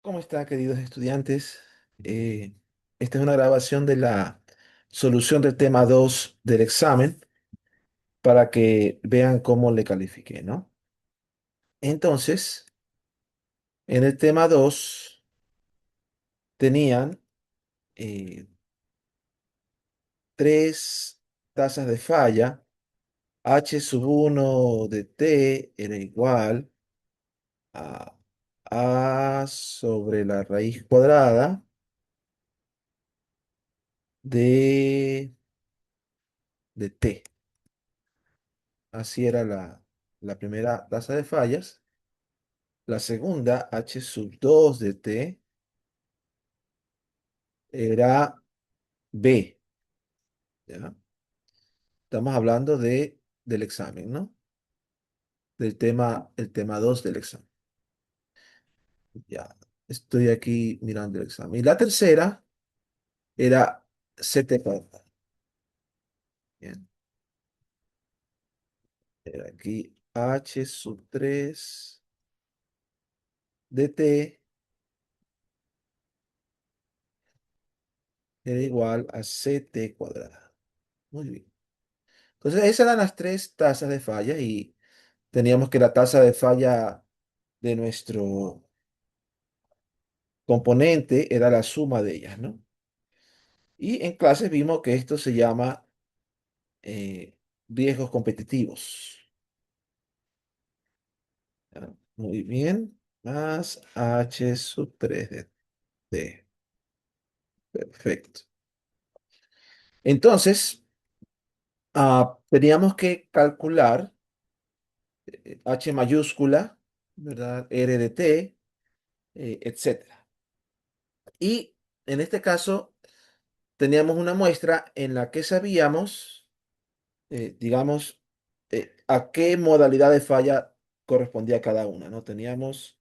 ¿Cómo está, queridos estudiantes? Eh, Esta es una grabación de la solución del tema 2 del examen para que vean cómo le califiqué, ¿no? Entonces, en el tema 2 tenían eh, tres tasas de falla. H sub 1 de t era igual a A sobre la raíz cuadrada de, de t. Así era la primera tasa de fallas. La segunda, H sub 2 de t, era B, ¿ya? Estamos hablando del examen, ¿no? El tema 2 del examen. Ya, estoy aquí mirando el examen. Y la tercera era CT cuadrado. Bien, era aquí H sub 3 de t era igual a CT cuadrado. Muy bien. Entonces, esas eran las tres tasas de falla y teníamos que la tasa de falla de nuestro componente era la suma de ellas, ¿no? Y en clase vimos que esto se llama riesgos competitivos. ¿Ya? Muy bien. Más H sub 3 de T. Perfecto. Entonces, teníamos que calcular H mayúscula, ¿verdad? R de T, etcétera. Y en este caso, teníamos una muestra en la que sabíamos digamos, a qué modalidad de falla correspondía cada una, ¿no? Teníamos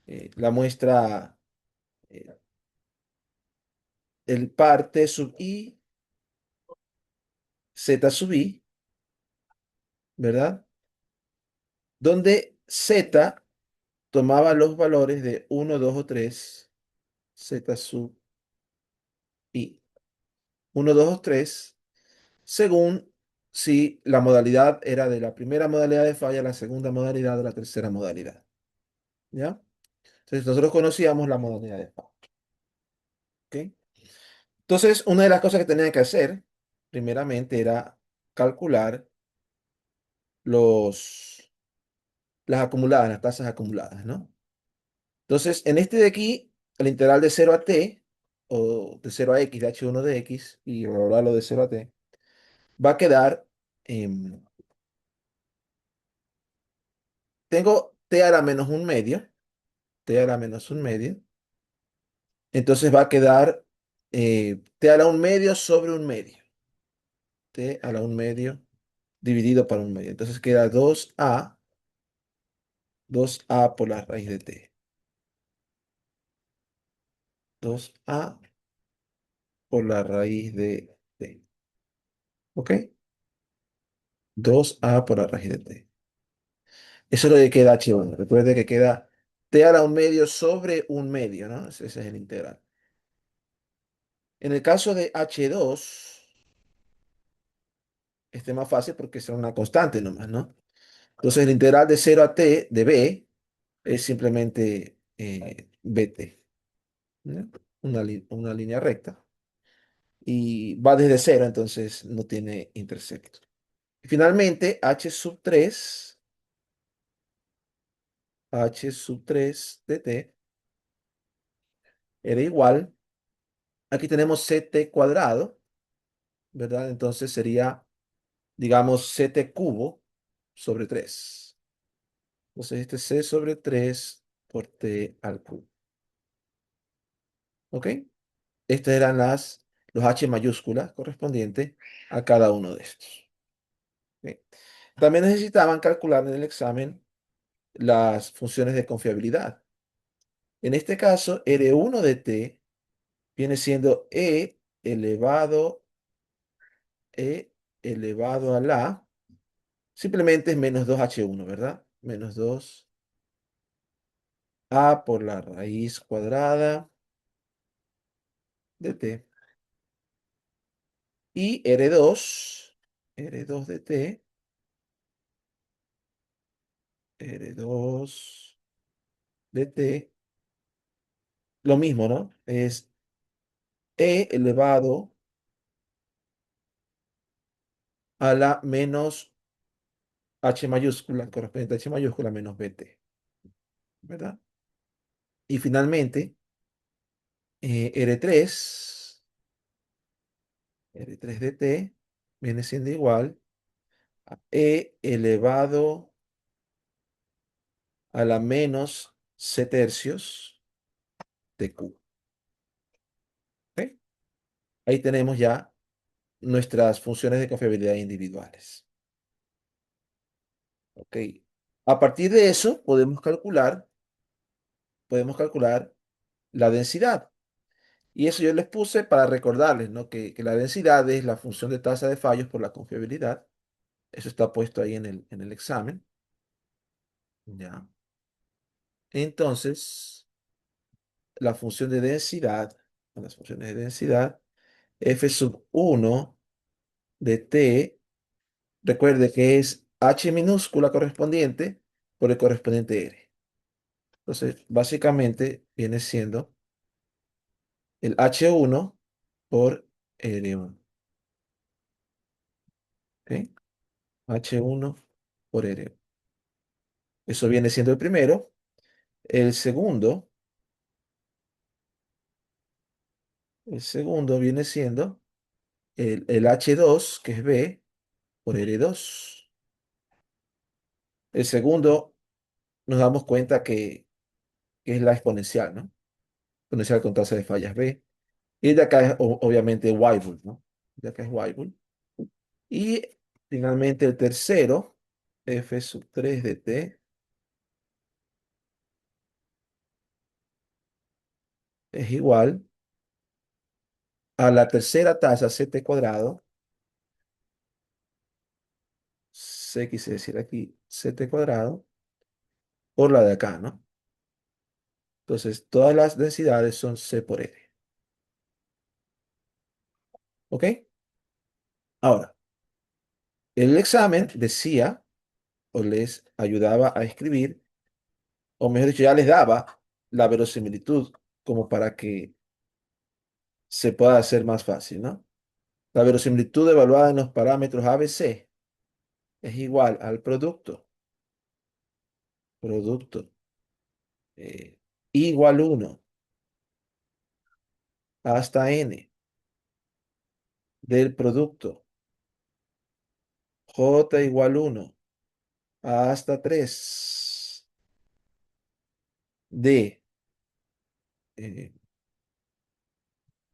la muestra, eh, el par T sub I, Z sub I, ¿verdad? Donde Z tomaba los valores de uno 2 o 3 Z sub I, uno 2 o 3 según si la modalidad era de la primera modalidad de falla, la segunda modalidad o la tercera modalidad, ¿ya? Entonces nosotros conocíamos la modalidad de falla, ¿ok? Entonces, una de las cosas que tenía que hacer, primeramente, era calcular los, las acumuladas, las tasas acumuladas, ¿no? Entonces, en este de aquí, el integral de 0 a t, o de 0 a x, de h1 de x, y lo de 0 a t, va a quedar, tengo t a la menos un medio, t a la menos un medio, entonces va a quedar t a la un medio sobre un medio, t a la un medio dividido por un medio. Entonces queda 2a por la raíz de t. 2a por la raíz de t. ¿Ok? 2a por la raíz de t. Eso es lo que queda h1. Recuerde que queda t a la un medio sobre un medio, ¿no? Ese es el integral. En el caso de h2, este es más fácil porque es una constante nomás, ¿no? Entonces el integral de 0 a t de b es simplemente bt, ¿no? Una línea recta. Y va desde cero, entonces no tiene intersecto. Finalmente, h sub 3 de t era igual. Aquí tenemos ct cuadrado, ¿verdad? Entonces sería, digamos, ct cubo sobre 3. Entonces este es c sobre 3 por t al cubo. ¿Ok? Estas eran los h mayúsculas correspondientes a cada uno de estos. ¿Ok? También necesitaban calcular en el examen las funciones de confiabilidad. En este caso, R1 de t viene siendo E elevado a la, simplemente es menos 2H1, ¿verdad? Menos 2H1. A por la raíz cuadrada de t. Y R2 de t, R2 de t, lo mismo, ¿no? Es e elevado a la menos h mayúscula, correspondiente a h mayúscula menos bt, ¿verdad? Y finalmente, R3 de t viene siendo igual a e elevado a la menos c tercios de q. ¿Ok? Ahí tenemos ya nuestras funciones de confiabilidad individuales. ¿Ok? A partir de eso podemos calcular la densidad. Y eso yo les puse para recordarles, ¿no? Que la densidad es la función de tasa de fallos por la confiabilidad. Eso está puesto ahí en el examen. ¿Ya? Entonces, la función de densidad, las funciones de densidad, f sub 1 de t, recuerde que es h minúscula correspondiente por el correspondiente r. Entonces, básicamente viene siendo el h1 por r1. ¿Ok? H1 por r1. Eso viene siendo el primero. El segundo viene siendo el H2, que es B, por R2. El segundo nos damos cuenta que es la exponencial, ¿no? Exponencial con tasa de fallas B. Y de acá es obviamente Weibull, ¿no? De acá es Weibull. Y finalmente el tercero, F sub 3 de T, es igual a la tercera tasa CT cuadrado, C quise decir aquí, CT cuadrado, por la de acá, ¿no? Entonces, todas las densidades son C por R. ¿Ok? Ahora, el examen decía o les ayudaba a escribir, o mejor dicho, ya les daba la verosimilitud como para que se pueda hacer más fácil, ¿no? La verosimilitud evaluada en los parámetros ABC es igual al producto igual 1 hasta n del producto J igual 1 hasta 3 de eh,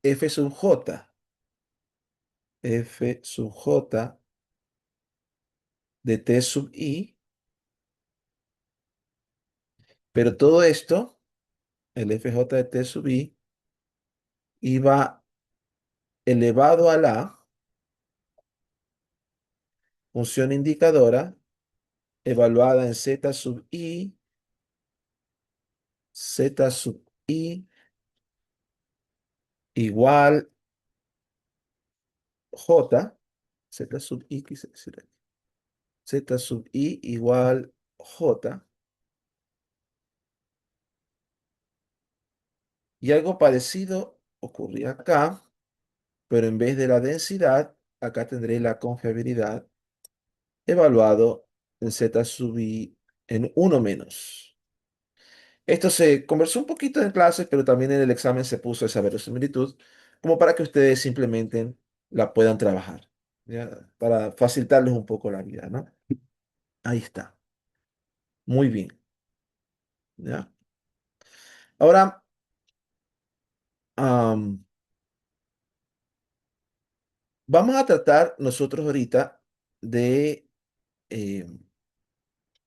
f sub j, f sub j de t sub i, pero todo esto, el fj de t sub i, iba elevado a la función indicadora evaluada en z sub i igual j, z sub i quise decir aquí, z sub i igual j, y algo parecido ocurría acá, pero en vez de la densidad, acá tendré la confiabilidad evaluado en z sub i en uno menos. Esto se conversó un poquito en clases, pero también en el examen se puso esa verosimilitud, como para que ustedes simplemente la puedan trabajar, ¿ya? Para facilitarles un poco la vida, ¿no? Ahí está. Muy bien, ¿ya? Ahora, am, vamos a tratar nosotros ahorita de eh,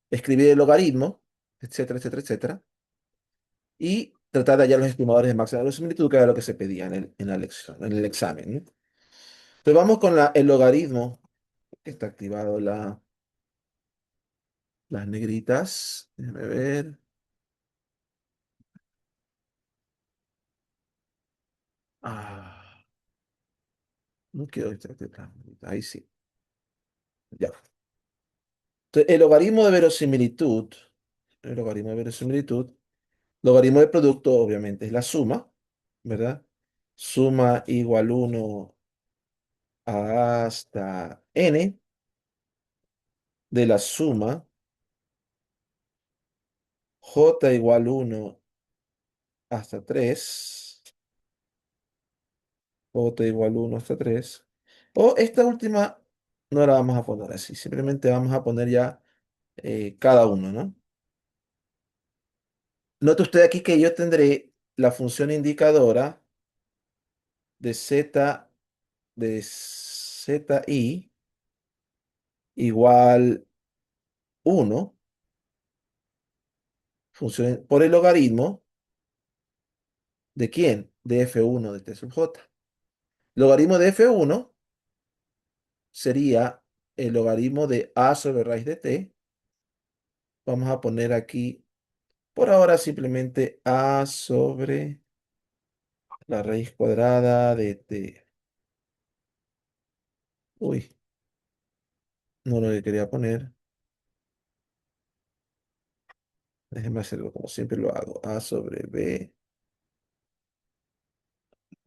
escribir el logaritmo, etcétera, etcétera, etcétera, y tratar de hallar los estimadores de máxima verosimilitud, que era lo que se pedía en la lección, en el examen, ¿no? Entonces vamos con el logaritmo, que está activado las negritas. Déjame ver. No quiero ahí sí. Ya. Entonces, el logaritmo de verosimilitud, el logaritmo de verosimilitud, logaritmo de producto, obviamente, es la suma, ¿verdad? Suma igual 1 hasta n de la suma j igual 1 hasta 3 j igual 1 hasta 3 o esta última no la vamos a poner así, simplemente vamos a poner ya cada uno, ¿no? Note usted aquí que yo tendré la función indicadora de zi igual 1 por el logaritmo ¿de quién? De f1 de t sub j. Logaritmo de f1 sería el logaritmo de a sobre raíz de t. Vamos a poner aquí, por ahora simplemente a sobre la raíz cuadrada de t. Uy, no lo que quería poner. Déjenme hacerlo como siempre lo hago. A sobre b.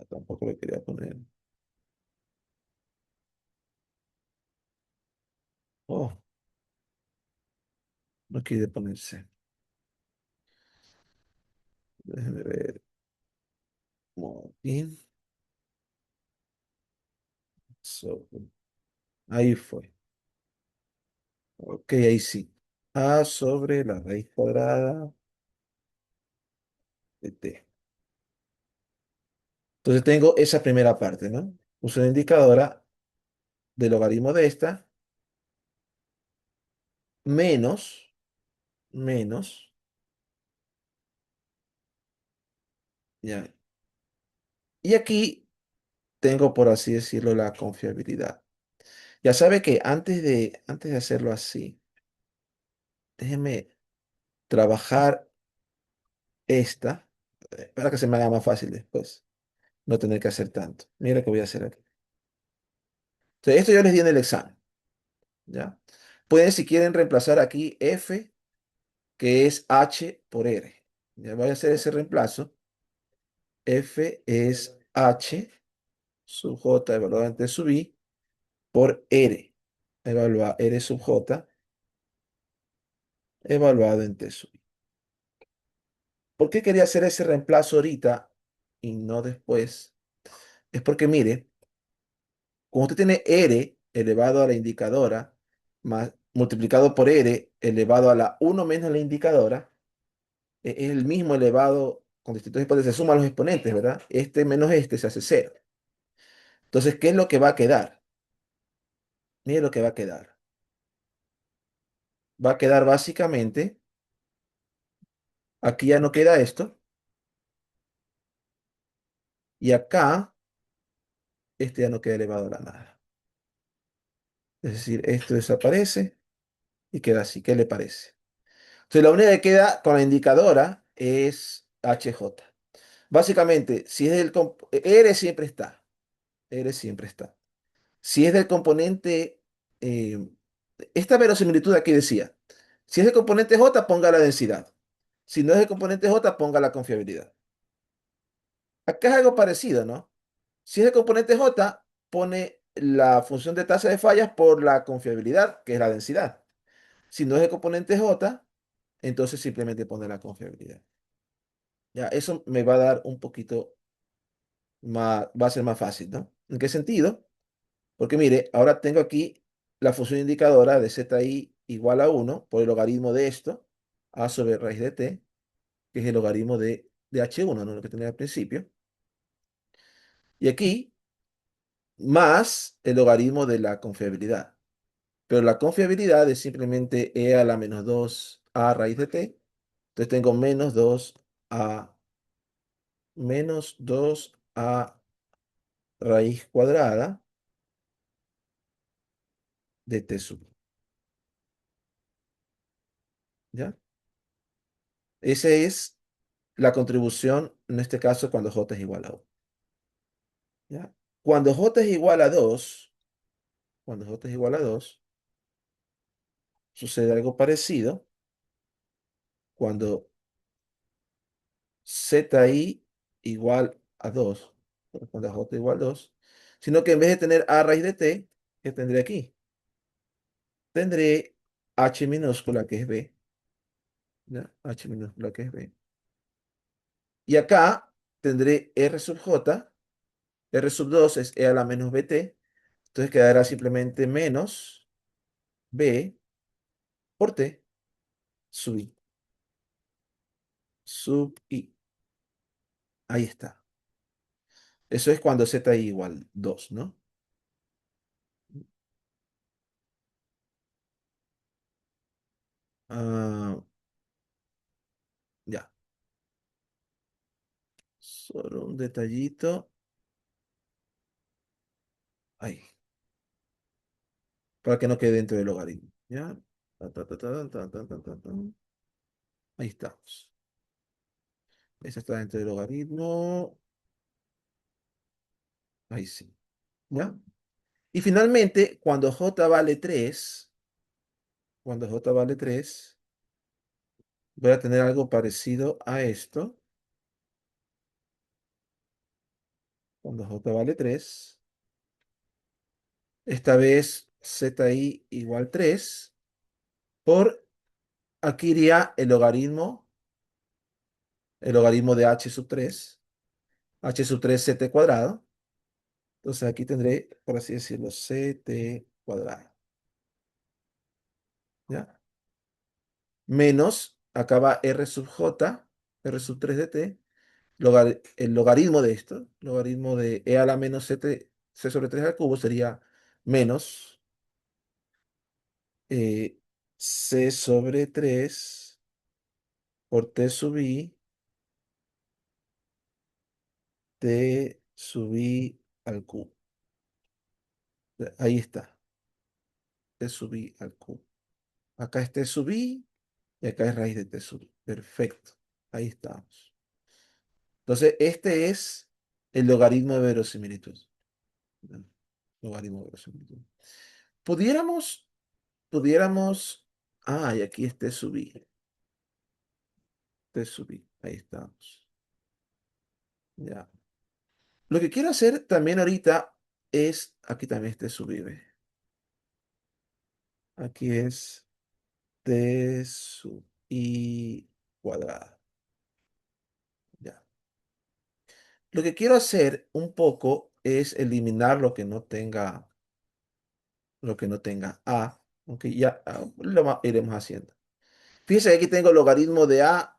Tampoco lo quería poner. Oh, no quiere ponerse. Déjenme ver. Aquí. Ahí fue. Ok, ahí sí. A sobre la raíz cuadrada de t. Entonces tengo esa primera parte, ¿no? Uso la indicadora del logaritmo de esta menos, menos, ya. Y aquí tengo, por así decirlo, la confiabilidad. Ya sabe que antes de hacerlo así, déjeme trabajar esta para que se me haga más fácil después. No tener que hacer tanto. Mira lo que voy a hacer aquí. Entonces, esto yo les di en el examen, ¿ya? Pueden, si quieren, reemplazar aquí f, que es h por r. Ya voy a hacer ese reemplazo. F es h sub j evaluado en t sub i por r. R sub j evaluado en t sub i. ¿Por qué quería hacer ese reemplazo ahorita y no después? Es porque, mire, cuando usted tiene r elevado a la indicadora más multiplicado por r elevado a la uno menos la indicadora, es el mismo elevado con distintos exponentes, se suman los exponentes, ¿verdad? Este menos este se hace cero. Entonces, ¿qué es lo que va a quedar? Mire lo que va a quedar. Va a quedar básicamente, aquí ya no queda esto, y acá, este ya no queda elevado a la nada. Es decir, esto desaparece y queda así. ¿Qué le parece? Entonces, la única que queda con la indicadora es HJ. Básicamente, si es R siempre está. R siempre está. Si es del componente, eh, esta verosimilitud aquí decía, si es del componente J, ponga la densidad. Si no es del componente J, ponga la confiabilidad. Acá es algo parecido, ¿no? Si es del componente J, pone la función de tasa de fallas por la confiabilidad, que es la densidad. Si no es del componente J, entonces simplemente pone la confiabilidad. Ya, eso me va a dar un poquito más, va a ser más fácil, ¿no? ¿En qué sentido? Porque mire, ahora tengo aquí la función indicadora de zi igual a 1 por el logaritmo de esto, a sobre raíz de t, que es el logaritmo de h1, ¿no? Lo que tenía al principio. Y aquí, más el logaritmo de la confiabilidad. Pero la confiabilidad es simplemente e a la menos 2 a raíz de t. Entonces tengo menos 2 a raíz cuadrada de t sub. ¿Ya? Esa es la contribución, en este caso, cuando j es igual a 1. ¿Ya? Cuando j es igual a 2, cuando j es igual a 2, sucede algo parecido cuando zi igual a 2, cuando j igual a 2, sino que en vez de tener a raíz de t, ¿qué tendré aquí? Tendré h minúscula, que es b, ¿ya? H minúscula, que es b. Y acá tendré r sub j, r sub 2 es e a la menos bt, entonces quedará simplemente menos b por t sub i, sub i. Ahí está. Eso es cuando zi igual 2, ¿no? Ah, ya. Solo un detallito. Ahí. Para que no quede dentro del logaritmo. ¿Ya? Ta, ta, ta, ta, ta, ta, ta, ta, ta. Ahí estamos. Esa está dentro del logaritmo. Ahí sí. ¿Ya? Y finalmente, cuando j vale 3, cuando j vale 3, voy a tener algo parecido a esto. Cuando j vale 3, esta vez zi igual 3, por aquí iría el logaritmo de h sub 3, h sub 3 ct cuadrado. Entonces aquí tendré, por así decirlo, ct cuadrado. ¿Ya? Menos, acá va r sub j, r sub 3 de t, el logaritmo de esto, logaritmo de e a la menos c sobre 3 al cubo sería menos eh, c sobre 3 por t sub i, t sub i al cubo. Ahí está, t sub i al cubo. Acá es t sub i y acá es raíz de t sub i. Perfecto, ahí estamos. Entonces, este es el logaritmo de verosimilitud. ¿No? Logaritmo de verosimilitud. Pudiéramos, y aquí es t sub i, t sub i, ahí estamos. Ya. Lo que quiero hacer también ahorita es, aquí también es t sub i, ¿ve? Aquí es t sub i cuadrado. Ya. Lo que quiero hacer un poco es eliminar lo que no tenga a, aunque ya iremos haciendo. Fíjense que aquí tengo logaritmo de a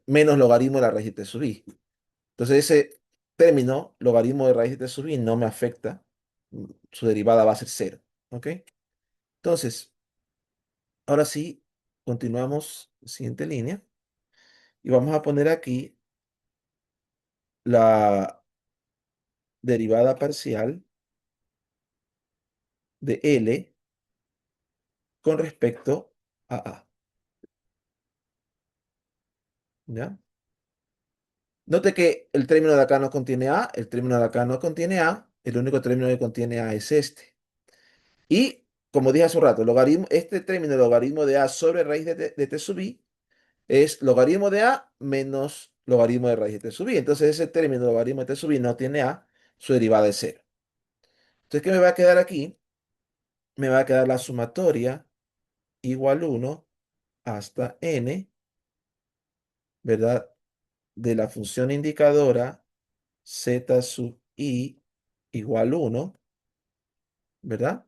menos logaritmo de la raíz de t sub i. Entonces ese término, logaritmo de raíz de t sub i, no me afecta. Su derivada va a ser cero. ¿Ok? Entonces, ahora sí, continuamos siguiente línea. Y vamos a poner aquí la derivada parcial de L con respecto a A. ¿Ya? Note que el término de acá no contiene A, el término de acá no contiene A, el único término que contiene A es este. Y, como dije hace un rato, este término, logaritmo de A sobre raíz de t sub i, es logaritmo de A menos logaritmo de raíz de t sub i. Entonces ese término, logaritmo de t sub i, no tiene A, su derivada es cero. Entonces, ¿qué me va a quedar aquí? Me va a quedar la sumatoria igual 1 hasta n, ¿verdad? De la función indicadora z sub i igual 1, ¿verdad?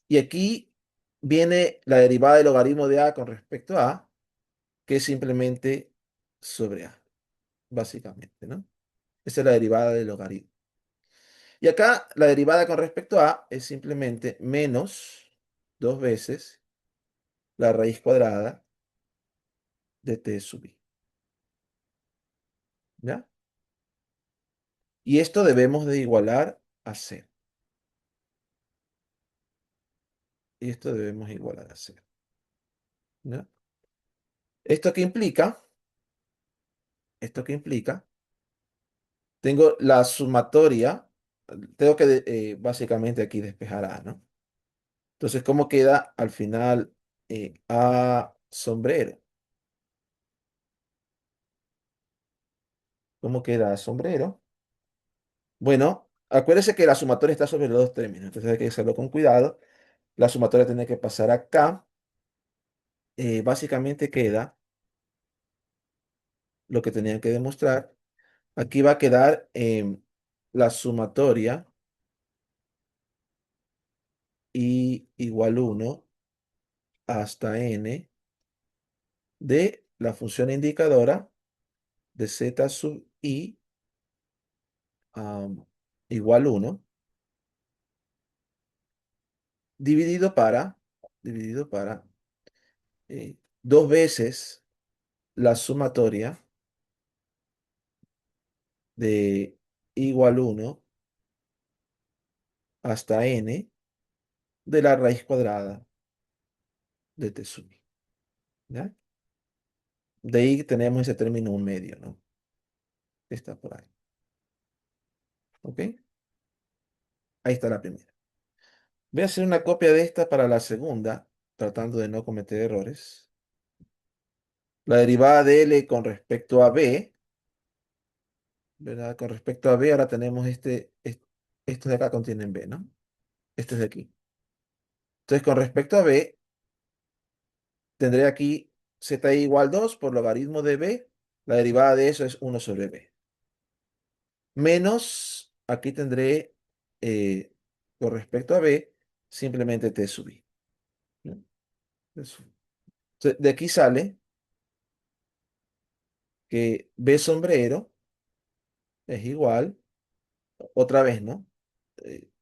Y aquí viene la derivada del logaritmo de a con respecto a, que es simplemente sobre a, básicamente, ¿no? Esa es la derivada del logaritmo. Y acá la derivada con respecto a es simplemente menos dos veces la raíz cuadrada de t sub i, ¿ya? Y esto debemos de igualar a cero. Y esto debemos igualar a cero, ¿ya? ¿Esto qué implica? Esto qué implica Tengo la sumatoria, tengo que básicamente aquí despejar A, ¿no? Entonces, ¿cómo queda al final A sombrero? ¿Cómo queda sombrero? Bueno, acuérdese que la sumatoria está sobre los dos términos, entonces hay que hacerlo con cuidado. La sumatoria tiene que pasar acá. Básicamente queda lo que tenían que demostrar. Aquí va a quedar la sumatoria y igual 1 hasta n de la función indicadora de z sub i igual 1 dividido para dos veces la sumatoria de igual 1 hasta n de la raíz cuadrada de t sub i. ¿Ya? De ahí tenemos ese término medio, ¿no? Que está por ahí. ¿Ok? Ahí está la primera. Voy a hacer una copia de esta para la segunda, tratando de no cometer errores. La derivada de L con respecto a B, ¿verdad? Con respecto a B, ahora tenemos estos de acá contienen B, ¿no? Este es de aquí. Entonces, con respecto a B, tendré aquí z igual 2 por logaritmo de B. La derivada de eso es 1 sobre B. Menos, aquí tendré, con respecto a B, simplemente T sub I, ¿no? T sub I. Entonces, de aquí sale que B sombrero es igual, otra vez, ¿no?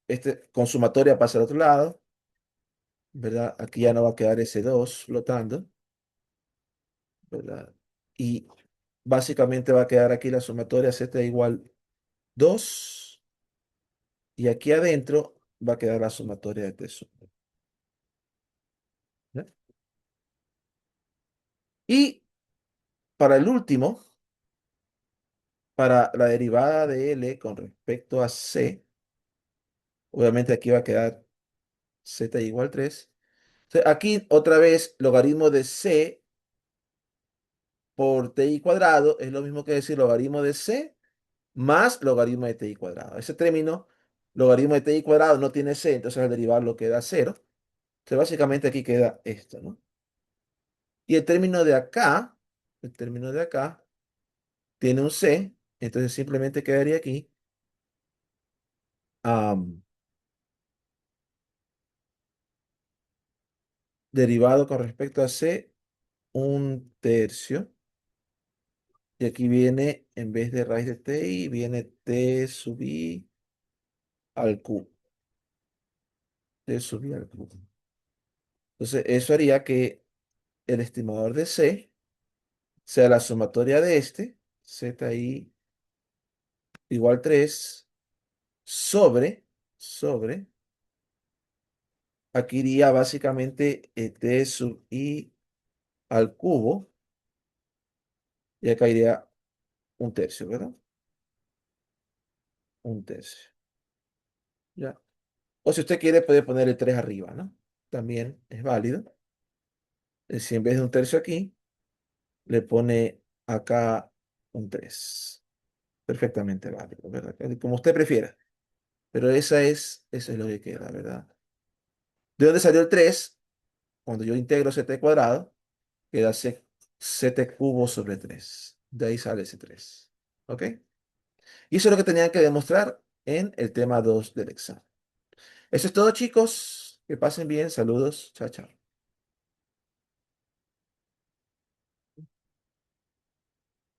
Este con sumatoria pasa al otro lado, ¿verdad? Aquí ya no va a quedar ese 2 flotando, ¿verdad? Y básicamente va a quedar aquí la sumatoria z igual 2 y aquí adentro va a quedar la sumatoria de t sub. ¿Ya? Y para el último, para la derivada de L con respecto a C, obviamente aquí va a quedar z igual 3. Aquí otra vez logaritmo de C por ti cuadrado es lo mismo que decir logaritmo de C más logaritmo de ti cuadrado. Ese término, logaritmo de ti cuadrado no tiene C, entonces al derivarlo queda 0. Entonces básicamente aquí queda esto, ¿no? Y el término de acá tiene un C, entonces simplemente quedaría aquí am, derivado con respecto a C, un tercio. Y aquí viene, en vez de raíz de ti, viene t sub i al cubo. T sub i al cubo. Entonces, eso haría que el estimador de C sea la sumatoria de este, zi igual 3 sobre, aquí iría básicamente t sub i al cubo, y acá iría un tercio, ¿verdad? Un tercio, ¿ya? O si usted quiere, puede poner el 3 arriba, ¿no? También es válido. Si en vez de un tercio aquí, le pone acá un 3. Perfectamente válido, ¿verdad? Como usted prefiera. Pero eso es lo que queda, ¿verdad? ¿De dónde salió el 3? Cuando yo integro ct cuadrado, queda ct cubo sobre 3. De ahí sale ese 3. ¿Ok? Y eso es lo que tenían que demostrar en el tema 2 del examen. Eso es todo, chicos. Que pasen bien. Saludos. Chao, chao.